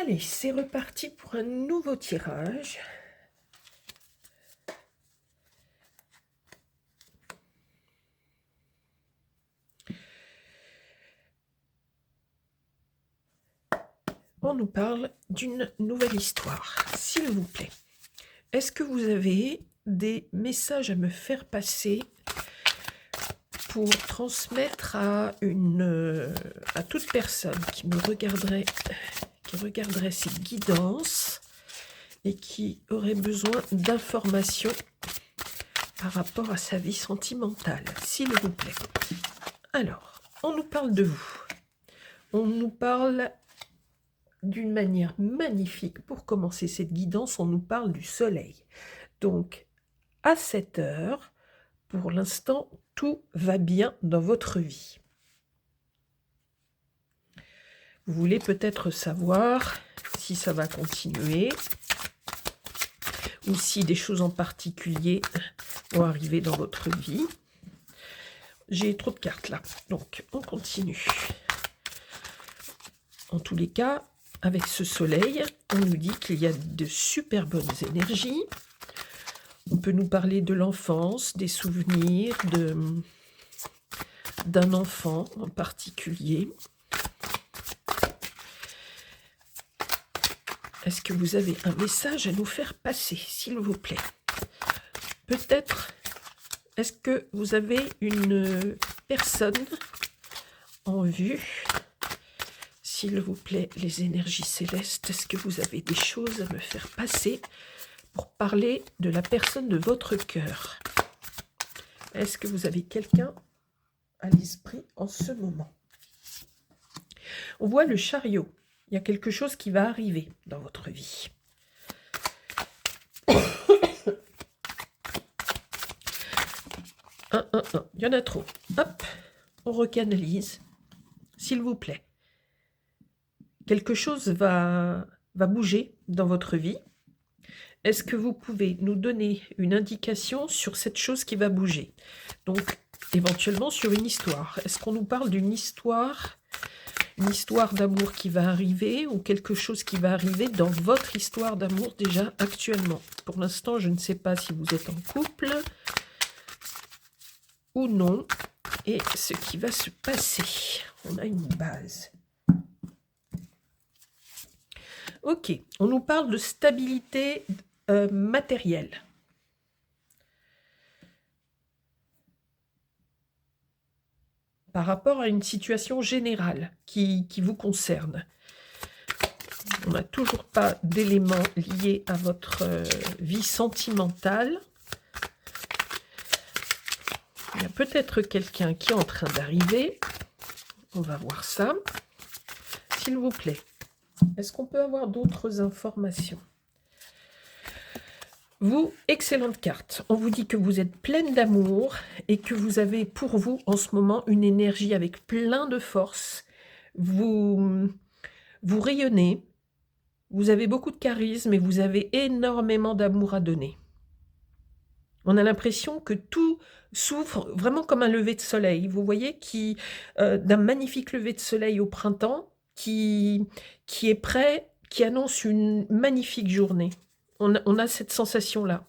Allez, c'est reparti pour un nouveau tirage. On nous parle d'une nouvelle histoire, s'il vous plaît. Est-ce que vous avez des messages à me faire passer pour transmettre à toute personne qui regarderait ces guidances et qui aurait besoin d'informations par rapport à sa vie sentimentale, s'il vous plaît. Alors, on nous parle de vous. On nous parle d'une manière magnifique. Pour commencer cette guidance, on nous parle du soleil. Donc, à cette heure, pour l'instant, tout va bien dans votre vie. Vous voulez peut-être savoir si ça va continuer ou si des choses en particulier vont arriver dans votre vie. J'ai trop de cartes là, donc on continue. En tous les cas, avec ce soleil, on nous dit qu'il y a de super bonnes énergies. On peut nous parler de l'enfance, des souvenirs, d'un enfant en particulier. Est-ce que vous avez un message à nous faire passer, s'il vous plaît? Peut-être, est-ce que vous avez une personne en vue? S'il vous plaît, les énergies célestes, est-ce que vous avez des choses à me faire passer pour parler de la personne de votre cœur? Est-ce que vous avez quelqu'un à l'esprit en ce moment? On voit le chariot. Il y a quelque chose qui va arriver dans votre vie. Il y en a trop. Hop, on recanalise. S'il vous plaît. Quelque chose va bouger dans votre vie. Est-ce que vous pouvez nous donner une indication sur cette chose qui va bouger? Donc, éventuellement sur une histoire. Est-ce qu'on nous parle d'une histoire? Une histoire d'amour qui va arriver ou quelque chose qui va arriver dans votre histoire d'amour déjà actuellement? Pour l'instant, je ne sais pas si vous êtes en couple ou non et ce qui va se passer. On a une base. Ok, on nous parle de stabilité matérielle. Par rapport à une situation générale qui vous concerne. On n'a toujours pas d'éléments liés à votre vie sentimentale. Il y a peut-être quelqu'un qui est en train d'arriver. On va voir ça. S'il vous plaît, est-ce qu'on peut avoir d'autres informations? Vous, excellente carte. On vous dit que vous êtes pleine d'amour et que vous avez pour vous en ce moment une énergie avec plein de force. Vous rayonnez, vous avez beaucoup de charisme et vous avez énormément d'amour à donner. On a l'impression que tout s'ouvre vraiment comme un lever de soleil. Vous voyez, d'un magnifique lever de soleil au printemps qui est prêt, qui annonce une magnifique journée. On a cette sensation-là.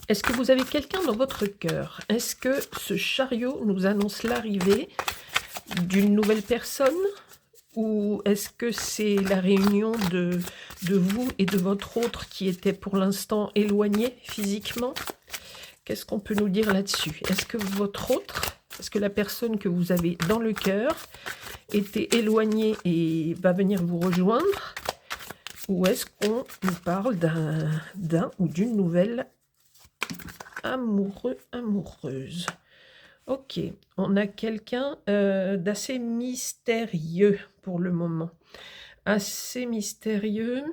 Est-ce que vous avez quelqu'un dans votre cœur? Est-ce que ce chariot nous annonce l'arrivée d'une nouvelle personne? Ou est-ce que c'est la réunion de vous et de votre autre qui était pour l'instant éloigné physiquement? Qu'est-ce qu'on peut nous dire là-dessus? Est-ce que votre autre, est-ce que la personne que vous avez dans le cœur était éloignée et va venir vous rejoindre? Ou est-ce qu'on nous parle d'un ou d'une nouvelle amoureux, amoureuse? Ok, on a quelqu'un d'assez mystérieux pour le moment. Assez mystérieux.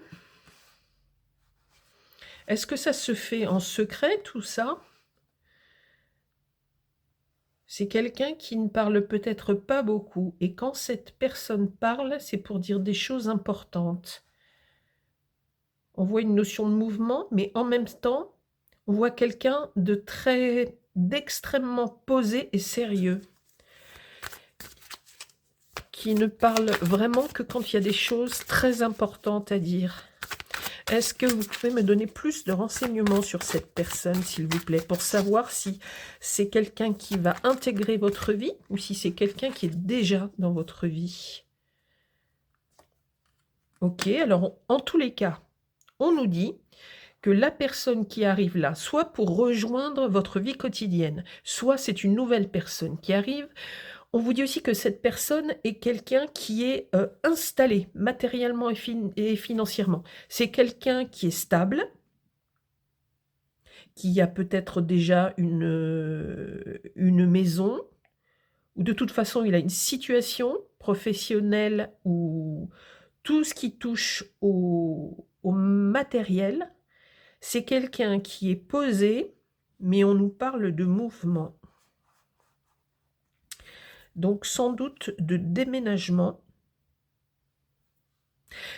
Est-ce que ça se fait en secret, tout ça? C'est quelqu'un qui ne parle peut-être pas beaucoup. Et quand cette personne parle, c'est pour dire des choses importantes. On voit une notion de mouvement, mais en même temps, on voit quelqu'un d'extrêmement posé et sérieux, qui ne parle vraiment que quand il y a des choses très importantes à dire. Est-ce que vous pouvez me donner plus de renseignements sur cette personne, s'il vous plaît, pour savoir si c'est quelqu'un qui va intégrer votre vie ou si c'est quelqu'un qui est déjà dans votre vie? Ok, alors en tous les cas, on nous dit que la personne qui arrive là, soit pour rejoindre votre vie quotidienne, soit c'est une nouvelle personne qui arrive. On vous dit aussi que cette personne est quelqu'un qui est installé matériellement et financièrement. C'est quelqu'un qui est stable, qui a peut-être déjà une maison, ou de toute façon il a une situation professionnelle où tout ce qui touche au matériel. C'est quelqu'un qui est posé, mais on nous parle de mouvement. Donc sans doute de déménagement.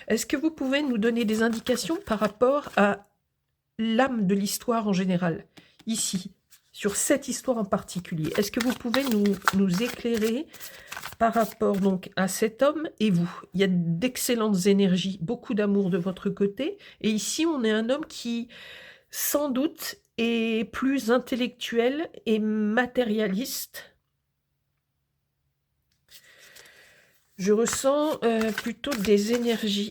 Est-ce que vous pouvez nous donner des indications par rapport à l'âme de l'histoire en général, ici, sur cette histoire en particulier? Est-ce que vous pouvez nous éclairer par rapport donc à cet homme et vous? Il y a d'excellentes énergies, beaucoup d'amour de votre côté, et ici on est un homme qui, sans doute, est plus intellectuel et matérialiste. Je ressens plutôt des énergies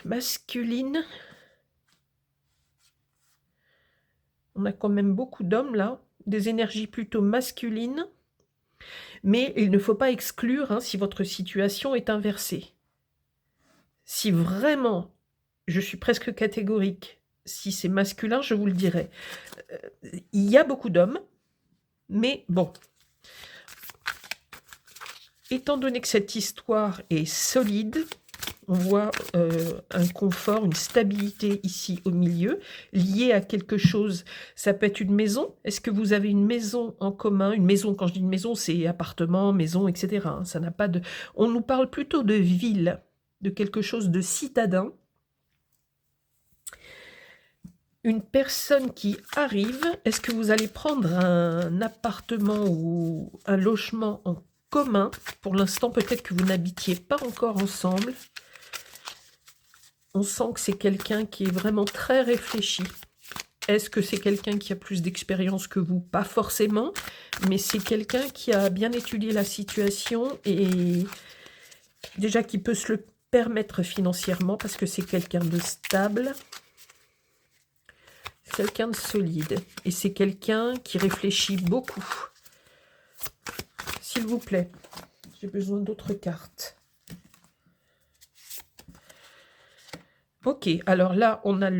masculines. On a quand même beaucoup d'hommes là, des énergies plutôt masculines. Mais il ne faut pas exclure si votre situation est inversée. Si vraiment, je suis presque catégorique, si c'est masculin, je vous le dirai. Il y a beaucoup d'hommes, mais bon. Étant donné que cette histoire est solide, on voit un confort, une stabilité ici au milieu, liée à quelque chose. Ça peut être une maison. Est-ce que vous avez une maison en commun? Une maison, quand je dis une maison, c'est appartement, maison, etc. Ça n'a pas de... On nous parle plutôt de ville, de quelque chose de citadin. Une personne qui arrive, est-ce que vous allez prendre un appartement ou un logement en commun? Pour l'instant, peut-être que vous n'habitiez pas encore ensemble. On sent que c'est quelqu'un qui est vraiment très réfléchi. Est-ce que c'est quelqu'un qui a plus d'expérience que vous? Pas forcément, mais c'est quelqu'un qui a bien étudié la situation et déjà qui peut se le permettre financièrement parce que c'est quelqu'un de stable, quelqu'un de solide et c'est quelqu'un qui réfléchit beaucoup. S'il vous plaît, j'ai besoin d'autres cartes. Ok, alors là, on a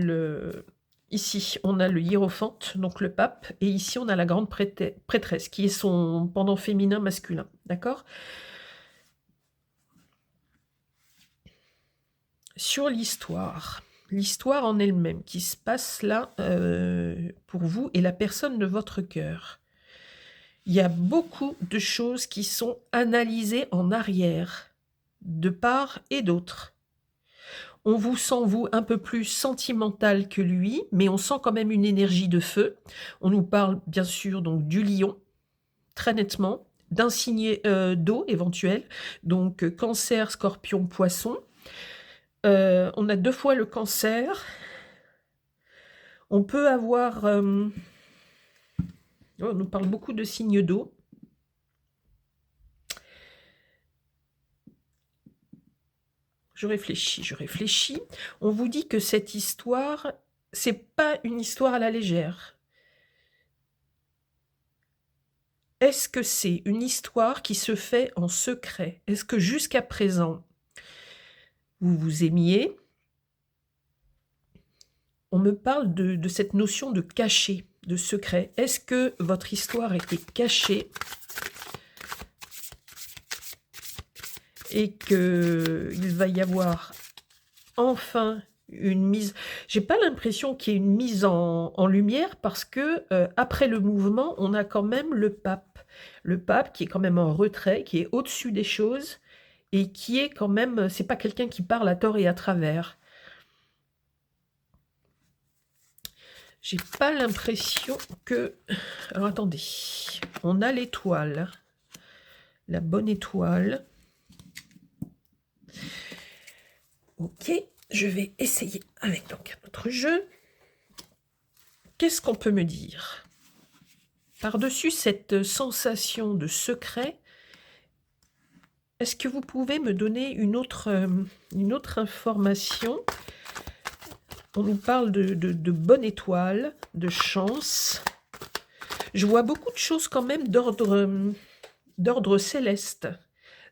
ici, on a le hiérophante, donc le pape, et ici, on a la grande prêtresse, qui est son pendant féminin masculin, d'accord? Sur l'histoire en elle-même, qui se passe là, pour vous et la personne de votre cœur, il y a beaucoup de choses qui sont analysées en arrière, de part et d'autre. On vous sent, vous, un peu plus sentimental que lui, mais on sent quand même une énergie de feu. On nous parle, bien sûr, donc du lion, très nettement, d'un signe d'eau éventuel, donc cancer, scorpion, poisson. On a 2 fois le cancer. On peut avoir... on nous parle beaucoup de signes d'eau. Je réfléchis. On vous dit que cette histoire, c'est pas une histoire à la légère. Est-ce que c'est une histoire qui se fait en secret? Est-ce que jusqu'à présent, vous vous aimiez? On me parle de cette notion de caché, de secret. Est-ce que votre histoire était cachée? Et qu'il va y avoir enfin une mise... J'ai pas l'impression qu'il y ait une mise en lumière parce que après le mouvement, on a quand même le pape. Le pape qui est quand même en retrait, qui est au-dessus des choses et qui est quand même... C'est pas quelqu'un qui parle à tort et à travers. J'ai pas l'impression que... Alors attendez, on a l'étoile, la bonne étoile. Ok, je vais essayer avec donc un autre jeu. Qu'est-ce qu'on peut me dire? Par-dessus cette sensation de secret, est-ce que vous pouvez me donner une autre information? On nous parle de bonne étoile, de chance. Je vois beaucoup de choses quand même d'ordre céleste,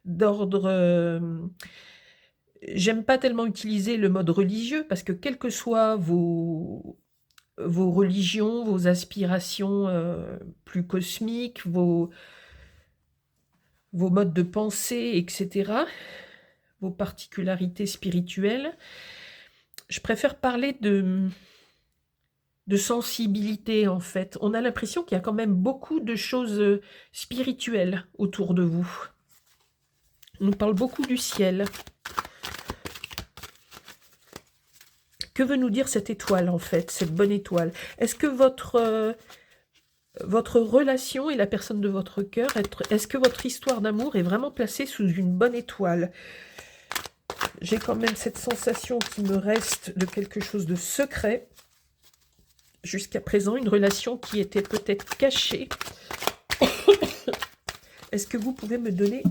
d'ordre... J'aime pas tellement utiliser le mode religieux parce que quelles que soient vos religions, vos aspirations plus cosmiques, vos modes de pensée, etc., vos particularités spirituelles, je préfère parler de sensibilité, en fait. On a l'impression qu'il y a quand même beaucoup de choses spirituelles autour de vous. On nous parle beaucoup du ciel. Que veut nous dire cette étoile, en fait, cette bonne étoile? Est-ce que votre relation et la personne de votre cœur, est-ce que votre histoire d'amour est vraiment placée sous une bonne étoile? J'ai quand même cette sensation qui me reste de quelque chose de secret. Jusqu'à présent, une relation qui était peut-être cachée. Est-ce que vous pouvez me donner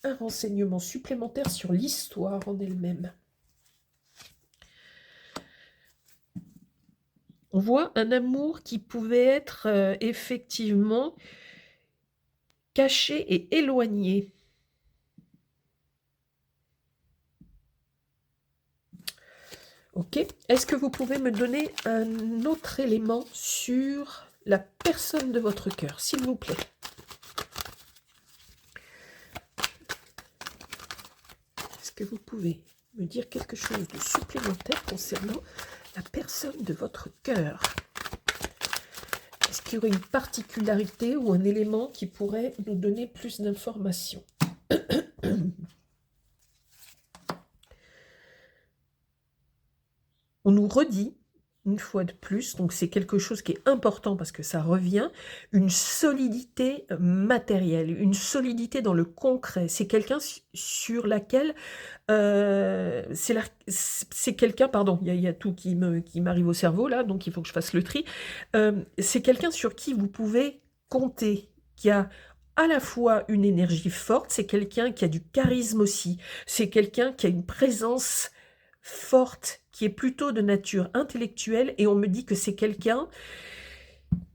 un renseignement supplémentaire sur l'histoire en elle-même? On voit un amour qui pouvait être effectivement caché et éloigné. Ok. Est-ce que vous pouvez me donner un autre élément sur la personne de votre cœur, s'il vous plaît? Est-ce que vous pouvez me dire quelque chose de supplémentaire concernant la personne de votre cœur? Est-ce qu'il y aurait une particularité ou un élément qui pourrait nous donner plus d'informations? On nous redit, une fois de plus, donc c'est quelque chose qui est important parce que ça revient, une solidité matérielle, une solidité dans le concret. C'est quelqu'un sur laquelle... c'est quelqu'un, pardon, il y a tout qui m'arrive au cerveau là, donc il faut que je fasse le tri. C'est quelqu'un sur qui vous pouvez compter, qui a à la fois une énergie forte, c'est quelqu'un qui a du charisme aussi, c'est quelqu'un qui a une présence forte, qui est plutôt de nature intellectuelle, et on me dit que c'est quelqu'un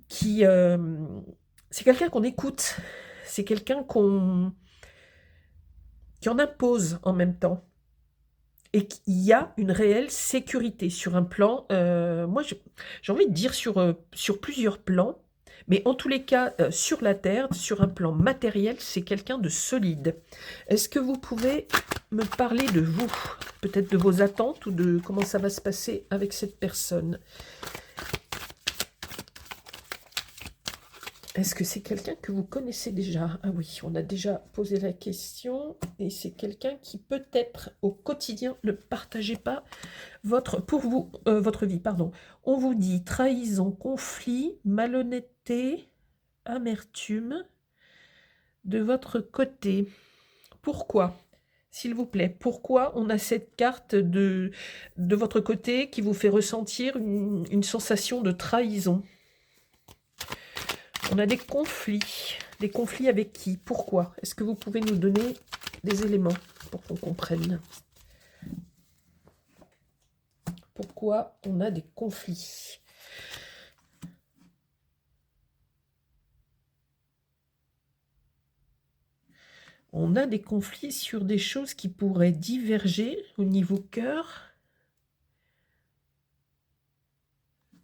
qui... c'est quelqu'un qu'on écoute, c'est quelqu'un qui en impose en même temps. Et qu'il y a une réelle sécurité sur un plan, moi j'ai envie de dire sur plusieurs plans, mais en tous les cas sur la Terre, sur un plan matériel, c'est quelqu'un de solide. Est-ce que vous pouvez me parler de vous, peut-être de vos attentes ou de comment ça va se passer avec cette personne? Est-ce que c'est quelqu'un que vous connaissez déjà? Ah oui, on a déjà posé la question, et c'est quelqu'un qui peut-être au quotidien ne partageait pas votre vie, pardon. On vous dit trahison, conflit, malhonnêteté, amertume de votre côté. Pourquoi? S'il vous plaît, pourquoi on a cette carte de votre côté qui vous fait ressentir une sensation de trahison? On a des conflits. Des conflits avec qui? Pourquoi? Est-ce que vous pouvez nous donner des éléments pour qu'on comprenne? Pourquoi on a des conflits? On a des conflits sur des choses qui pourraient diverger au niveau cœur.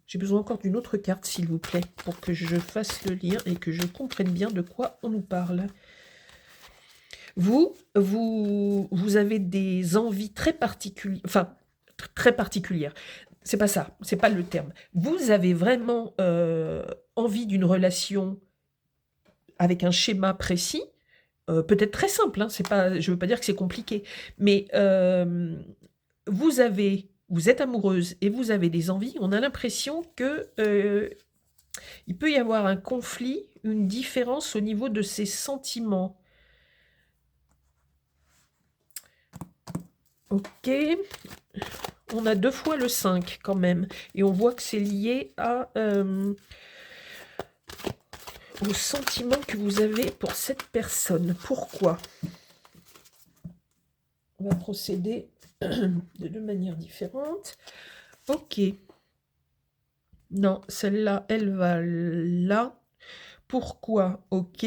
J'ai besoin encore d'une autre carte, s'il vous plaît, pour que je fasse le lien et que je comprenne bien de quoi on nous parle. Vous avez des envies très particulières, enfin, très particulières. C'est pas ça, c'est pas le terme. Vous avez vraiment envie d'une relation avec un schéma précis, peut-être très simple, hein, je veux pas dire que c'est compliqué, mais vous êtes amoureuse et vous avez des envies, on a l'impression que il peut y avoir un conflit, une différence au niveau de ses sentiments. Ok. On a 2 fois le 5 quand même. Et on voit que c'est lié au sentiment que vous avez pour cette personne. Pourquoi? On va procéder de 2 manières différentes. Ok. Non, celle-là, elle va là. Pourquoi? Ok.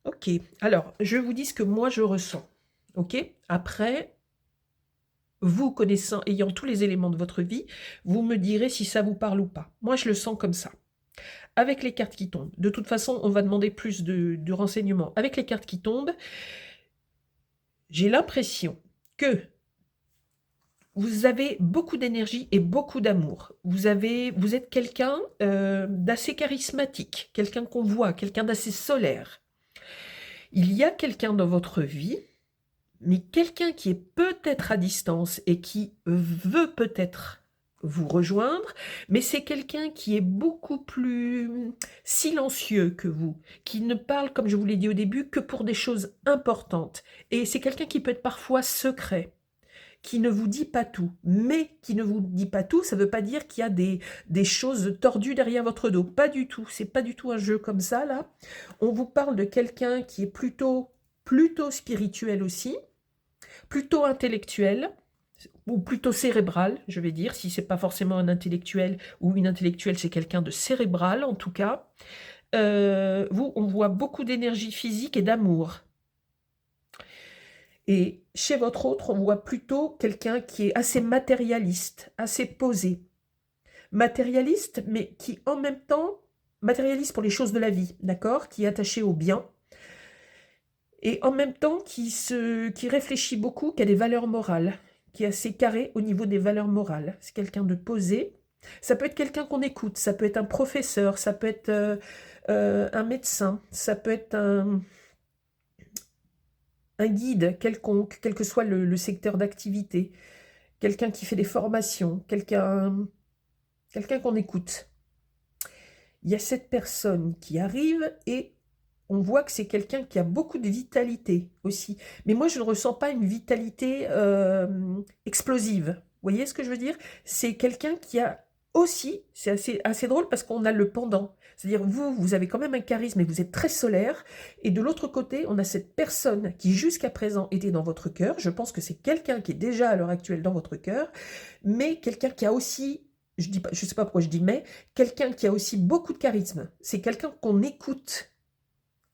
Ok. Alors, je vous dis ce que moi je ressens. Ok? Après, vous connaissant, ayant tous les éléments de votre vie, vous me direz si ça vous parle ou pas. Moi, je le sens comme ça. Avec les cartes qui tombent. De toute façon, on va demander plus de renseignements. Avec les cartes qui tombent, j'ai l'impression que vous avez beaucoup d'énergie et beaucoup d'amour. Vous êtes quelqu'un d'assez charismatique, quelqu'un qu'on voit, quelqu'un d'assez solaire. Il y a quelqu'un dans votre vie, mais quelqu'un qui est peut-être à distance et qui veut peut-être vous rejoindre, mais c'est quelqu'un qui est beaucoup plus silencieux que vous, qui ne parle, comme je vous l'ai dit au début, que pour des choses importantes. Et c'est quelqu'un qui peut être parfois secret, qui ne vous dit pas tout. Mais qui ne vous dit pas tout, ça ne veut pas dire qu'il y a des choses tordues derrière votre dos. Pas du tout. C'est pas du tout un jeu comme ça, là. On vous parle de quelqu'un qui est plutôt spirituel aussi, plutôt intellectuel, ou plutôt cérébral, je vais dire, si c'est pas forcément un intellectuel ou une intellectuelle, c'est quelqu'un de cérébral en tout cas. Vous, on voit beaucoup d'énergie physique et d'amour. Et chez votre autre, on voit plutôt quelqu'un qui est assez matérialiste, assez posé. Matérialiste, mais qui en même temps, matérialiste pour les choses de la vie, d'accord? Qui est attaché au bien. Et en même temps, qui réfléchit beaucoup, qui a des valeurs morales, qui est assez carré au niveau des valeurs morales. C'est quelqu'un de posé. Ça peut être quelqu'un qu'on écoute, ça peut être un professeur, ça peut être un médecin, ça peut être un guide quelconque, quel que soit le secteur d'activité, quelqu'un qui fait des formations, quelqu'un qu'on écoute. Il y a cette personne qui arrive et on voit que c'est quelqu'un qui a beaucoup de vitalité aussi. Mais moi, je ne ressens pas une vitalité explosive. Vous voyez ce que je veux dire? C'est quelqu'un qui a aussi, c'est assez drôle parce qu'on a le pendant. C'est-à-dire, vous avez quand même un charisme et vous êtes très solaire. Et de l'autre côté, on a cette personne qui jusqu'à présent était dans votre cœur. Je pense que c'est quelqu'un qui est déjà à l'heure actuelle dans votre cœur, mais quelqu'un qui a aussi, je sais pas pourquoi je dis mais, quelqu'un qui a aussi beaucoup de charisme. C'est quelqu'un qu'on écoute,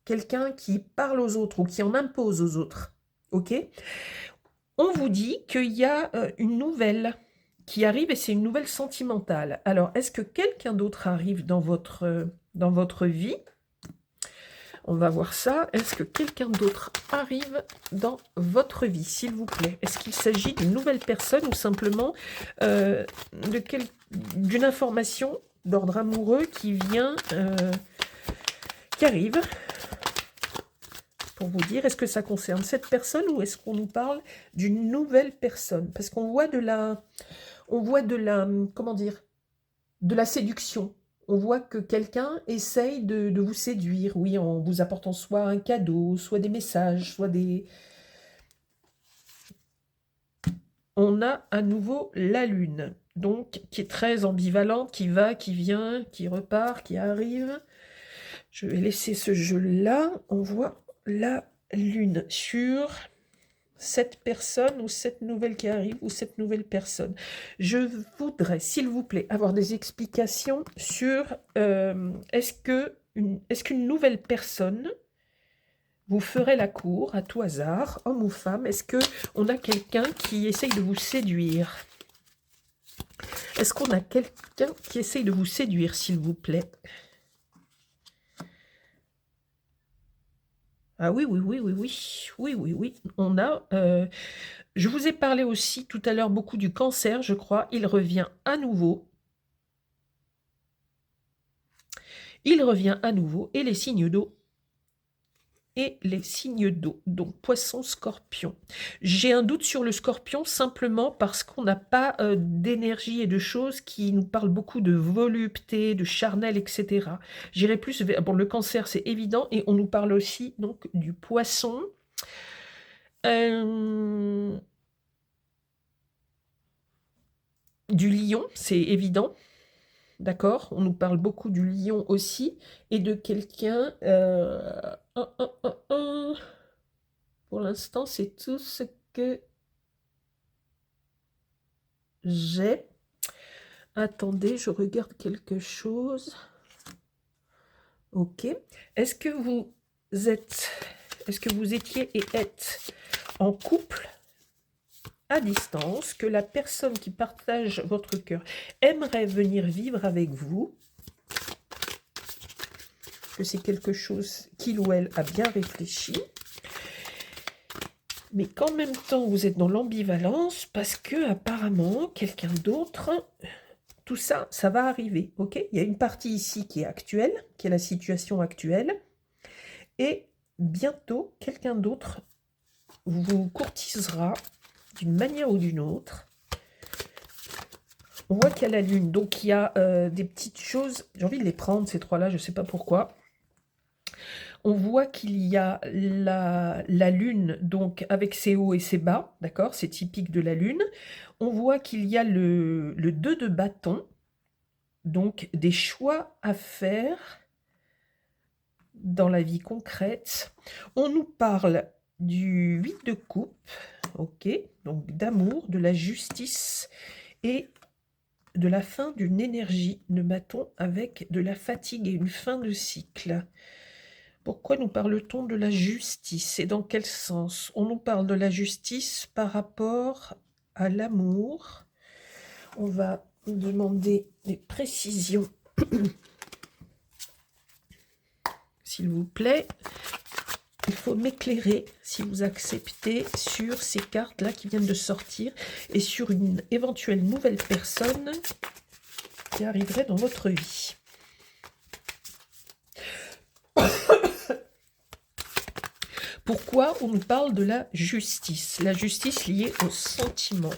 quelqu'un qui parle aux autres ou qui en impose aux autres. Ok? On vous dit qu'il y a une nouvelle qui arrive et c'est une nouvelle sentimentale. Alors, est-ce que quelqu'un d'autre arrive dans votre vie? On va voir ça. Est-ce que quelqu'un d'autre arrive dans votre vie, s'il vous plaît? Est-ce qu'il s'agit d'une nouvelle personne ou simplement d'une information d'ordre amoureux qui arrive pour vous dire, est-ce que ça concerne cette personne ou est-ce qu'on nous parle d'une nouvelle personne? Parce qu'on voit comment dire, de la séduction. On voit que quelqu'un essaye de vous séduire, oui, en vous apportant soit un cadeau, soit des messages, soit des... On a à nouveau la lune, donc qui est très ambivalente, qui va, qui vient, qui repart, qui arrive. Je vais laisser ce jeu-là. On voit la lune sur cette personne ou cette nouvelle qui arrive ou cette nouvelle personne. Je voudrais, s'il vous plaît, avoir des explications sur est-ce qu'une nouvelle personne vous ferait la cour à tout hasard, homme ou femme? Est-ce qu'on a quelqu'un qui essaye de vous séduire? Est-ce qu'on a quelqu'un qui essaye de vous séduire, s'il vous plaît? Ah oui, oui, oui, oui, oui, oui, oui, oui. On a... je vous ai parlé aussi tout à l'heure beaucoup du cancer, je crois. Il revient à nouveau. Il revient à nouveau. Et les signes d'eau. et les signes d'eau, donc poisson, scorpion. J'ai un doute sur le scorpion simplement parce qu'on n'a pas d'énergie et de choses qui nous parlent beaucoup de volupté, de charnel, etc. J'irai plus vers... Bon, le cancer, c'est évident, et on nous parle aussi donc du poisson. Du lion, c'est évident. D'accord? On nous parle beaucoup du lion aussi, et de quelqu'un... Pour l'instant, c'est tout ce que j'ai. Attendez, je regarde quelque chose. Ok. Est-ce que vous étiez et êtes en couple à distance, que la personne qui partage votre cœur aimerait venir vivre avec vous, que c'est quelque chose qu'il ou elle a bien réfléchi, mais qu'en même temps vous êtes dans l'ambivalence parce que apparemment quelqu'un d'autre, tout ça, ça va arriver, ok? Il y a une partie ici qui est actuelle, qui est la situation actuelle, et bientôt quelqu'un d'autre vous courtisera d'une manière ou d'une autre. On voit qu'il y a la lune, donc il y a des petites choses, j'ai envie de les prendre ces trois-là, je ne sais pas pourquoi. On voit qu'il y a la lune, donc avec ses hauts et ses bas, d'accord, c'est typique de la lune. On voit qu'il y a le 2 de bâton, donc des choix à faire dans la vie concrète. On nous parle du 8 de coupe, ok, donc d'amour, de la justice et de la fin d'une énergie de bâton avec de la fatigue et une fin de cycle. Pourquoi nous parle-t-on de la justice et dans quel sens? On nous parle de la justice par rapport à l'amour. On va demander des précisions, s'il vous plaît. Il faut m'éclairer, si vous acceptez, sur ces cartes-là qui viennent de sortir et sur une éventuelle nouvelle personne qui arriverait dans votre vie. Pourquoi on nous parle de la justice? La justice liée au sentiment.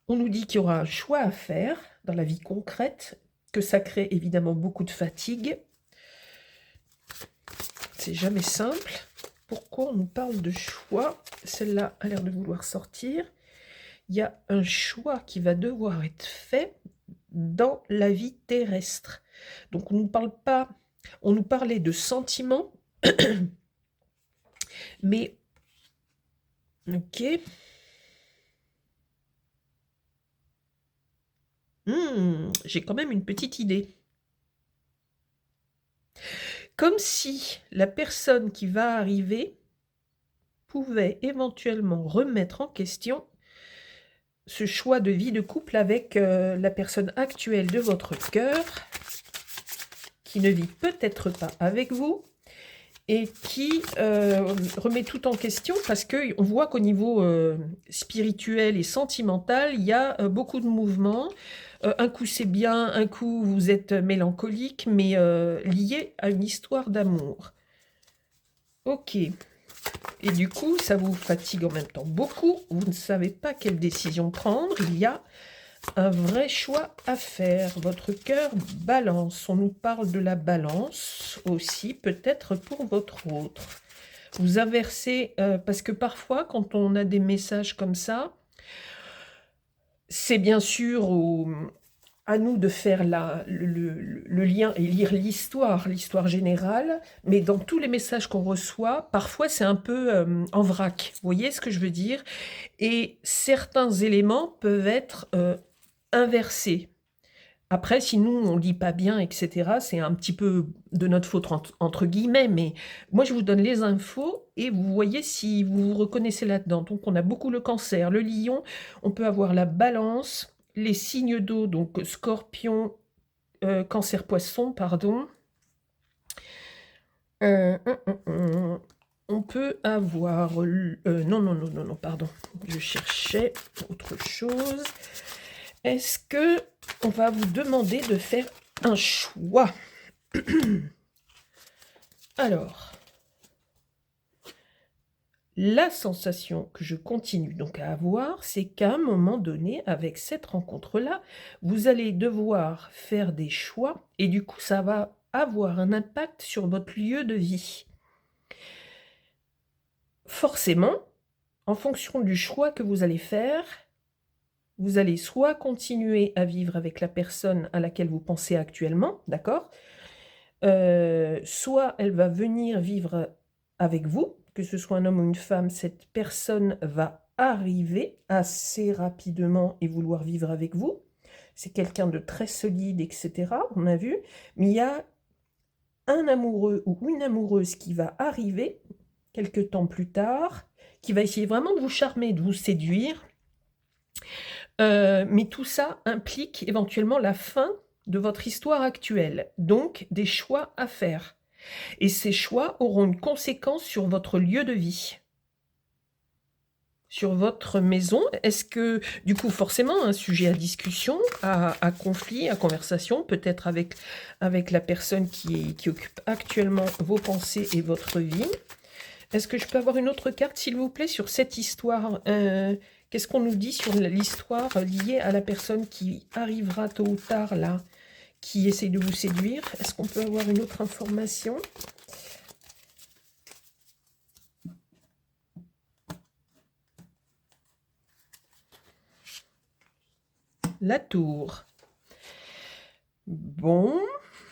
On nous dit qu'il y aura un choix à faire dans la vie concrète, que ça crée évidemment beaucoup de fatigue. C'est jamais simple. Pourquoi on nous parle de choix? Celle-là a l'air de vouloir sortir. Il y a un choix qui va devoir être fait dans la vie terrestre. Donc on nous parle pas, on nous parlait de sentiments, mais ok. J'ai quand même une petite idée. Comme si la personne qui va arriver pouvait éventuellement remettre en question ce choix de vie de couple avec la personne actuelle de votre cœur, qui ne vit peut-être pas avec vous, et qui remet tout en question parce qu'on voit qu'au niveau spirituel et sentimental, il y a beaucoup de mouvements. Un coup c'est bien, un coup vous êtes mélancolique, mais lié à une histoire d'amour. Ok. Et du coup, ça vous fatigue en même temps beaucoup. Vous ne savez pas quelle décision prendre. Il y a un vrai choix à faire. Votre cœur balance. On nous parle de la balance aussi, peut-être pour votre autre. Vous inversez, parce que parfois, quand on a des messages comme ça, c'est bien sûr à nous de faire le lien et lire l'histoire générale, mais dans tous les messages qu'on reçoit, parfois c'est un peu en vrac. Vous voyez ce que je veux dire? Et certains éléments peuvent être inversés. Après, si nous, on ne lit pas bien, etc., c'est un petit peu de notre faute, entre guillemets, mais moi, je vous donne les infos et vous voyez si vous vous reconnaissez là-dedans. Donc, on a beaucoup le cancer, le lion, on peut avoir la balance, les signes d'eau, donc scorpion, cancer, poisson, pardon. On peut avoir... non, pardon, je cherchais autre chose. Est-ce que on va vous demander de faire un choix? Alors, la sensation que je continue donc à avoir, c'est qu'à un moment donné, avec cette rencontre-là, vous allez devoir faire des choix et du coup, ça va avoir un impact sur votre lieu de vie. Forcément, en fonction du choix que vous allez faire, vous allez soit continuer à vivre avec la personne à laquelle vous pensez actuellement, d'accord? Soit elle va venir vivre avec vous, que ce soit un homme ou une femme, cette personne va arriver assez rapidement et vouloir vivre avec vous. C'est quelqu'un de très solide, etc., on a vu. Mais il y a un amoureux ou une amoureuse qui va arriver quelque temps plus tard, qui va essayer vraiment de vous charmer, de vous séduire. Mais tout ça implique éventuellement la fin de votre histoire actuelle, donc des choix à faire. Et ces choix auront une conséquence sur votre lieu de vie, sur votre maison. Est-ce que, du coup, forcément, un sujet à discussion, à conflit, à conversation, peut-être avec la personne qui occupe actuellement vos pensées et votre vie. Est-ce que je peux avoir une autre carte, s'il vous plaît, sur cette histoire qu'est-ce qu'on nous dit sur l'histoire liée à la personne qui arrivera tôt ou tard, là, qui essaye de vous séduire? Est-ce qu'on peut avoir une autre information? La tour. Bon.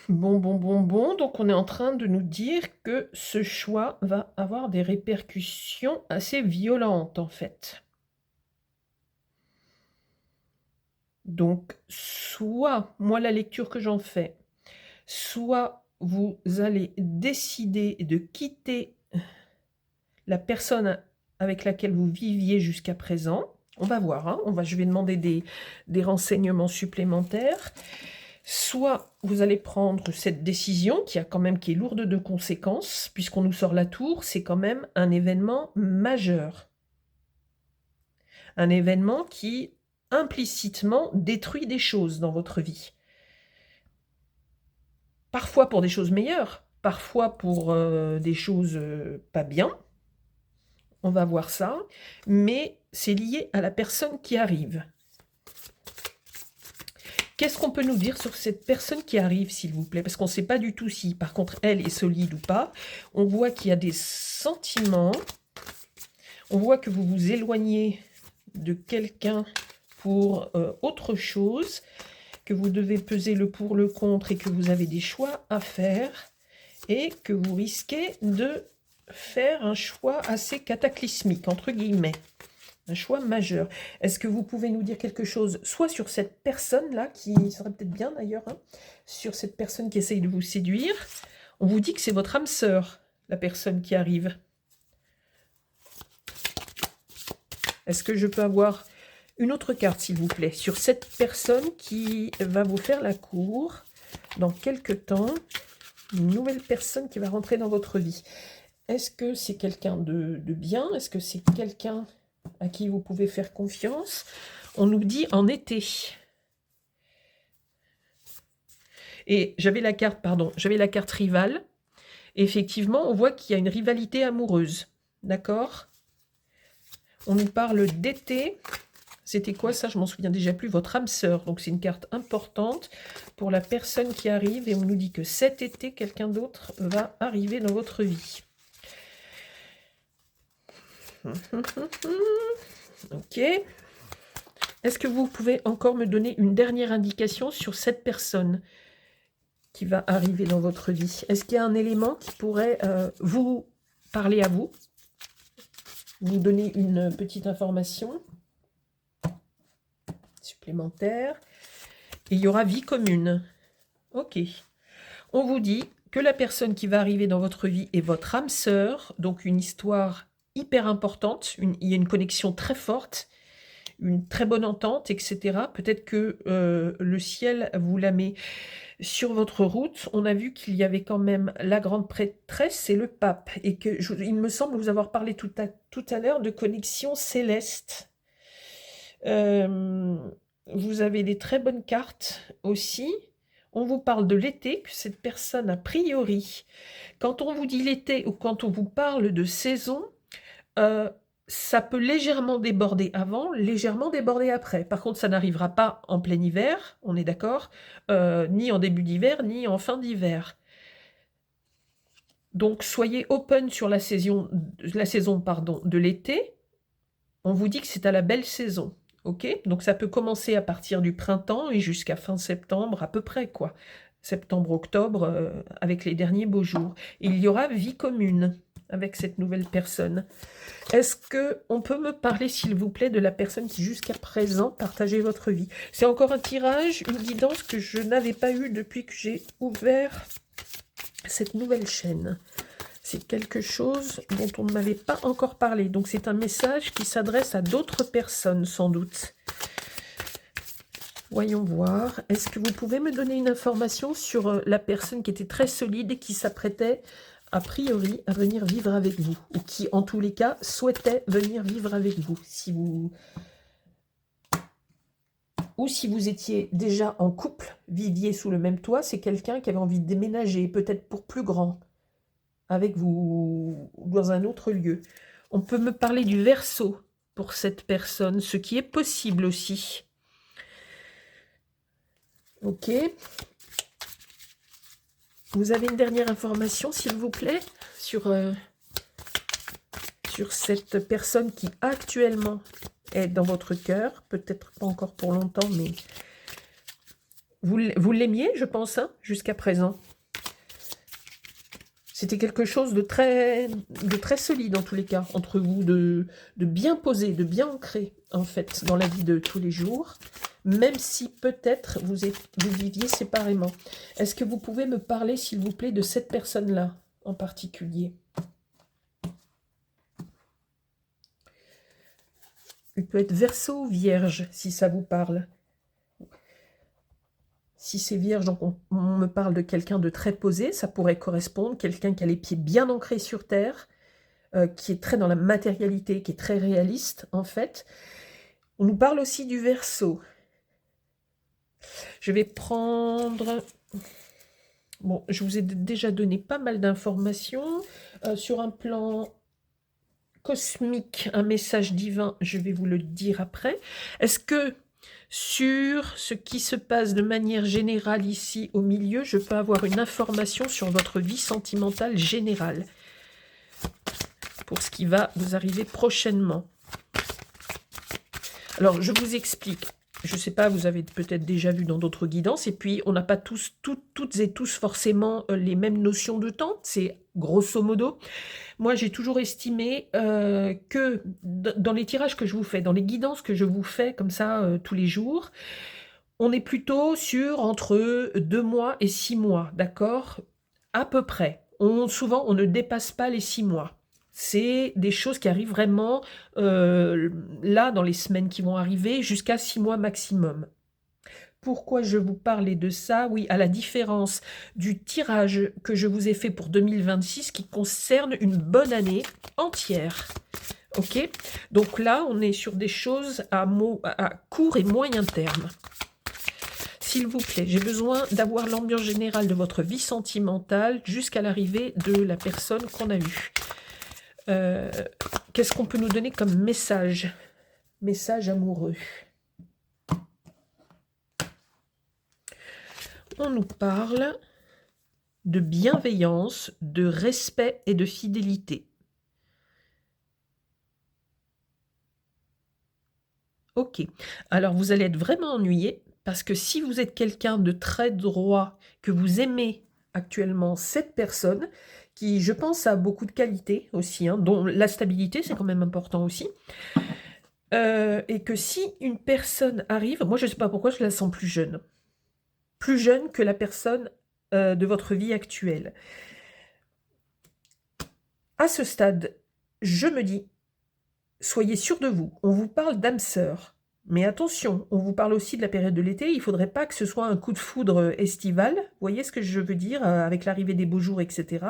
Donc on est en train de nous dire que ce choix va avoir des répercussions assez violentes, en fait. Donc, soit, moi, la lecture que j'en fais, soit vous allez décider de quitter la personne avec laquelle vous viviez jusqu'à présent. On va voir, hein, je vais demander des renseignements supplémentaires. Soit vous allez prendre cette décision qui est lourde de conséquences, puisqu'on nous sort la tour, c'est quand même un événement majeur. Un événement qui implicitement détruit des choses dans votre vie. Parfois pour des choses meilleures, parfois pour des choses pas bien. On va voir ça, mais c'est lié à la personne qui arrive. Qu'est-ce qu'on peut nous dire sur cette personne qui arrive, s'il vous plaît? Parce qu'on ne sait pas du tout si, par contre, elle est solide ou pas. On voit qu'il y a des sentiments. On voit que vous vous éloignez de quelqu'un pour autre chose, que vous devez peser le pour, le contre et que vous avez des choix à faire et que vous risquez de faire un choix assez cataclysmique, entre guillemets. Un choix majeur. Est-ce que vous pouvez nous dire quelque chose, soit sur cette personne-là, qui serait peut-être bien d'ailleurs, hein, sur cette personne qui essaye de vous séduire? On vous dit que c'est votre âme sœur, la personne qui arrive. Est-ce que je peux avoir une autre carte, s'il vous plaît, sur cette personne qui va vous faire la cour dans quelques temps? Une nouvelle personne qui va rentrer dans votre vie. Est-ce que c'est quelqu'un de bien? Est-ce que c'est quelqu'un à qui vous pouvez faire confiance? On nous dit en été. Et j'avais la carte rivale. Et effectivement, on voit qu'il y a une rivalité amoureuse. D'accord? On nous parle d'été. C'était quoi ça? Je m'en souviens déjà plus. Votre âme sœur. Donc c'est une carte importante pour la personne qui arrive. Et on nous dit que cet été, quelqu'un d'autre va arriver dans votre vie. Ok. Est-ce que vous pouvez encore me donner une dernière indication sur cette personne qui va arriver dans votre vie? Est-ce qu'il y a un élément qui pourrait vous parler à vous donner une petite information supplémentaire? Et il y aura vie commune. Ok. On vous dit que la personne qui va arriver dans votre vie est votre âme sœur, donc une histoire hyper importante, il y a une connexion très forte, une très bonne entente, etc. Peut-être que le ciel vous la met sur votre route. On a vu qu'il y avait quand même la grande prêtresse et le pape, et que il me semble vous avoir parlé tout à l'heure de connexion céleste. Vous avez des très bonnes cartes aussi. on vous parle de l'été, que cette personne, a priori, quand on vous dit l'été ou quand on vous parle de saison, ça peut légèrement déborder avant, légèrement déborder après. Par contre, ça n'arrivera pas en plein hiver, on est d'accord, ni en début d'hiver, ni en fin d'hiver. Donc, soyez open sur la saison pardon, de l'été. On vous dit que c'est à la belle saison, ok? Donc, ça peut commencer à partir du printemps et jusqu'à fin septembre, à peu près, quoi. Septembre-octobre, avec les derniers beaux jours. Il y aura vie commune avec cette nouvelle personne. Est-ce qu'on peut me parler, s'il vous plaît, de la personne qui, jusqu'à présent, partageait votre vie? C'est encore un tirage, une guidance que je n'avais pas eue depuis que j'ai ouvert cette nouvelle chaîne. C'est quelque chose dont on ne m'avait pas encore parlé. Donc, c'est un message qui s'adresse à d'autres personnes, sans doute. Voyons voir. Est-ce que vous pouvez me donner une information sur la personne qui était très solide et qui s'apprêtait, a priori, à venir vivre avec vous, ou qui, en tous les cas, souhaitait venir vivre avec vous, ou si vous étiez déjà en couple, viviez sous le même toit, c'est quelqu'un qui avait envie de déménager, peut-être pour plus grand, avec vous, dans un autre lieu. On peut me parler du Verseau pour cette personne, ce qui est possible aussi. Ok. Vous avez une dernière information, s'il vous plaît, sur cette personne qui actuellement est dans votre cœur, peut-être pas encore pour longtemps, mais vous l'aimiez, je pense, hein, jusqu'à présent. C'était quelque chose de très solide, en tous les cas, entre vous, de bien posé, de bien ancré, en fait, dans la vie de tous les jours, même si peut-être vous viviez séparément. Est-ce que vous pouvez me parler, s'il vous plaît, de cette personne-là, en particulier? Il peut être Verseau ou Vierge, si ça vous parle. Si c'est Vierge, donc on me parle de quelqu'un de très posé, ça pourrait correspondre, quelqu'un qui a les pieds bien ancrés sur terre, qui est très dans la matérialité, qui est très réaliste, en fait. On nous parle aussi du Verseau. Je vais prendre... Bon, je vous ai déjà donné pas mal d'informations. Sur un plan cosmique, un message divin, je vais vous le dire après. Est-ce que sur ce qui se passe de manière générale ici au milieu, je peux avoir une information sur votre vie sentimentale générale pour ce qui va vous arriver prochainement? Alors, je vous explique. Je ne sais pas, vous avez peut-être déjà vu dans d'autres guidances, et puis on n'a pas toutes et tous forcément les mêmes notions de temps, c'est grosso modo. Moi, j'ai toujours estimé que dans les tirages que je vous fais, dans les guidances que je vous fais comme ça tous les jours, on est plutôt sur entre 2 mois et 6 mois, d'accord? À peu près. Souvent, on ne dépasse pas les 6 mois. C'est des choses qui arrivent vraiment là, dans les semaines qui vont arriver, jusqu'à 6 mois maximum. Pourquoi je vous parlais de ça? Oui, à la différence du tirage que je vous ai fait pour 2026, qui concerne une bonne année entière. Ok? Donc là, on est sur des choses à court et moyen terme. S'il vous plaît, j'ai besoin d'avoir l'ambiance générale de votre vie sentimentale jusqu'à l'arrivée de la personne qu'on a eue. Qu'est-ce qu'on peut nous donner comme message? Message amoureux. On nous parle de bienveillance, de respect et de fidélité. Ok. Alors, vous allez être vraiment ennuyé parce que si vous êtes quelqu'un de très droit, que vous aimez actuellement cette personne, qui, je pense, a beaucoup de qualités aussi, hein, dont la stabilité, c'est quand même important aussi, et que si une personne arrive, moi je ne sais pas pourquoi je la sens plus jeune que la personne de votre vie actuelle. À ce stade, je me dis, soyez sûr de vous, on vous parle d'âme sœur. Mais attention, on vous parle aussi de la période de l'été, il ne faudrait pas que ce soit un coup de foudre estival, vous voyez ce que je veux dire, avec l'arrivée des beaux jours, etc.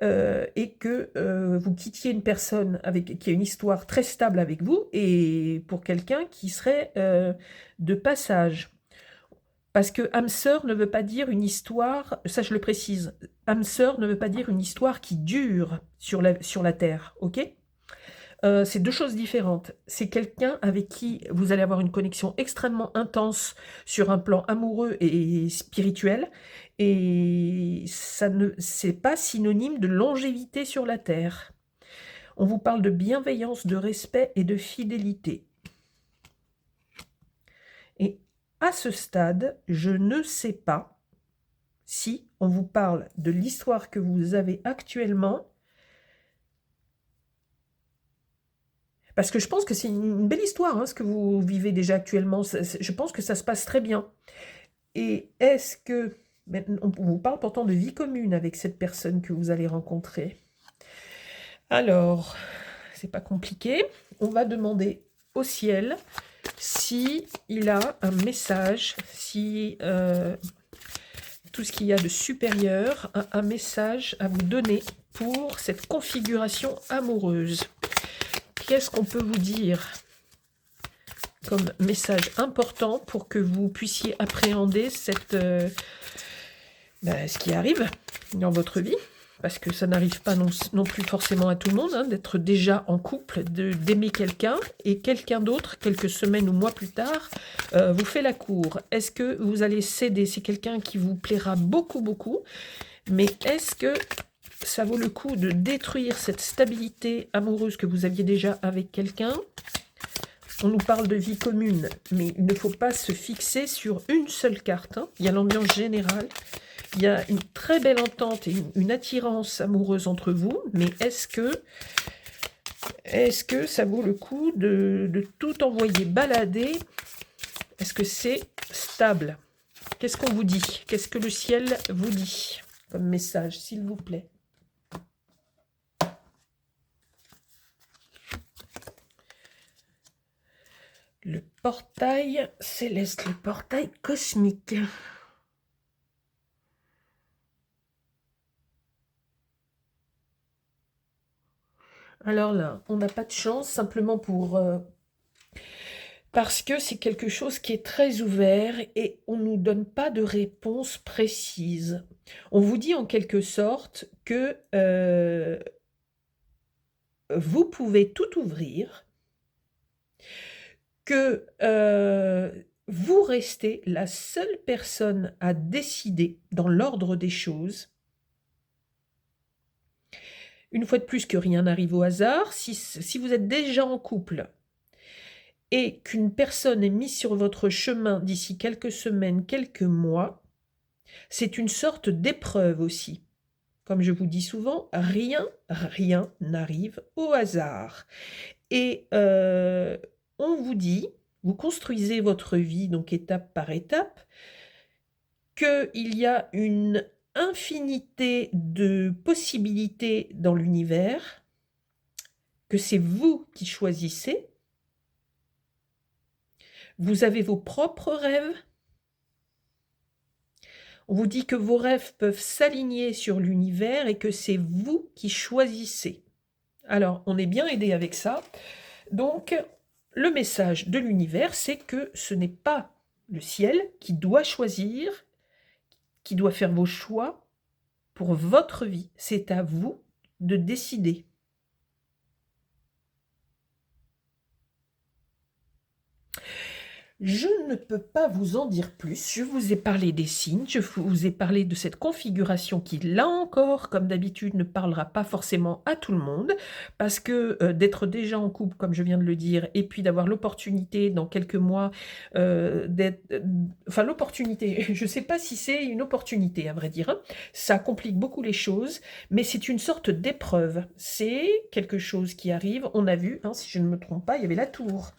Et que vous quittiez une personne qui a une histoire très stable avec vous, et pour quelqu'un qui serait de passage. Parce que âme sœur ne veut pas dire une histoire, ça je le précise, âme sœur ne veut pas dire une histoire qui dure sur la terre, ok? C'est deux choses différentes. C'est quelqu'un avec qui vous allez avoir une connexion extrêmement intense sur un plan amoureux et spirituel, et ça ne, c'est pas synonyme de longévité sur la terre. On vous parle de bienveillance, de respect et de fidélité. Et à ce stade, je ne sais pas si on vous parle de l'histoire que vous avez actuellement, parce que je pense que c'est une belle histoire, hein, ce que vous vivez déjà actuellement. Je pense que ça se passe très bien. Et est-ce que... On vous parle pourtant de vie commune avec cette personne que vous allez rencontrer. Alors, c'est pas compliqué. On va demander au ciel si il a un message, si tout ce qu'il y a de supérieur a un message à vous donner pour cette configuration amoureuse. Qu'est-ce qu'on peut vous dire comme message important pour que vous puissiez appréhender cette, ce qui arrive dans votre vie? Parce que ça n'arrive pas non plus forcément à tout le monde, hein, d'être déjà en couple, d'aimer quelqu'un, et quelqu'un d'autre, quelques semaines ou mois plus tard, vous fait la cour. Est-ce que vous allez céder? C'est quelqu'un qui vous plaira beaucoup, beaucoup, mais est-ce que ça vaut le coup de détruire cette stabilité amoureuse que vous aviez déjà avec quelqu'un? On nous parle de vie commune, mais il ne faut pas se fixer sur une seule carte, hein. Il y a l'ambiance générale. Il y a une très belle entente et une attirance amoureuse entre vous, mais est-ce que ça vaut le coup de tout envoyer balader? Est-ce que c'est stable? Qu'est-ce qu'on vous dit? Qu'est-ce que le ciel vous dit comme message, s'il vous plaît? Le portail céleste, le portail cosmique. Alors là, on n'a pas de chance, simplement parce que c'est quelque chose qui est très ouvert et on ne nous donne pas de réponse précise. On vous dit en quelque sorte que vous pouvez tout ouvrir, que vous restez la seule personne à décider dans l'ordre des choses. Une fois de plus, que rien n'arrive au hasard. Si vous êtes déjà en couple et qu'une personne est mise sur votre chemin d'ici quelques semaines, quelques mois, c'est une sorte d'épreuve aussi. Comme je vous dis souvent, rien n'arrive au hasard. Et on vous dit, vous construisez votre vie, donc étape par étape, qu'il y a une infinité de possibilités dans l'univers, que c'est vous qui choisissez, vous avez vos propres rêves, on vous dit que vos rêves peuvent s'aligner sur l'univers et que c'est vous qui choisissez. Alors, on est bien aidé avec ça. Donc, le message de l'univers, c'est que ce n'est pas le ciel qui doit choisir, qui doit faire vos choix pour votre vie. C'est à vous de décider. Je ne peux pas vous en dire plus. Je vous ai parlé des signes, je vous ai parlé de cette configuration qui, là encore, comme d'habitude, ne parlera pas forcément à tout le monde, parce que d'être déjà en couple, comme je viens de le dire, et puis d'avoir l'opportunité dans quelques mois d'être... enfin, l'opportunité, je ne sais pas si c'est une opportunité, à vrai dire, hein. Ça complique beaucoup les choses, mais c'est une sorte d'épreuve. C'est quelque chose qui arrive, on a vu, hein, si je ne me trompe pas, il y avait la tour.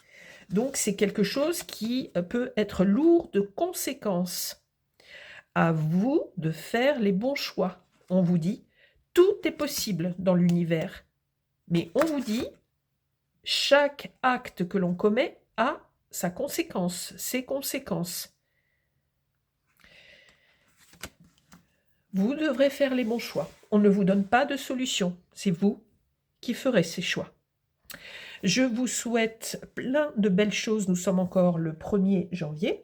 Donc, c'est quelque chose qui peut être lourd de conséquences. À vous de faire les bons choix. On vous dit, tout est possible dans l'univers. Mais on vous dit, chaque acte que l'on commet a sa conséquence, ses conséquences. Vous devrez faire les bons choix. On ne vous donne pas de solution. C'est vous qui ferez ces choix. Je vous souhaite plein de belles choses. Nous sommes encore le 1er janvier.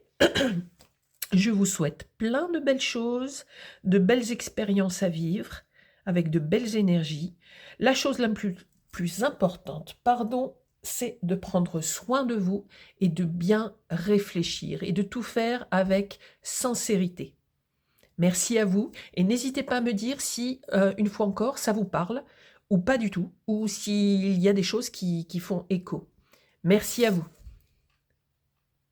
Je vous souhaite plein de belles choses, de belles expériences à vivre, avec de belles énergies. La chose la plus importante, pardon, c'est de prendre soin de vous et de bien réfléchir et de tout faire avec sincérité. Merci à vous et n'hésitez pas à me dire si, une fois encore, ça vous parle ou pas du tout, ou s'il y a des choses qui font écho. Merci à vous.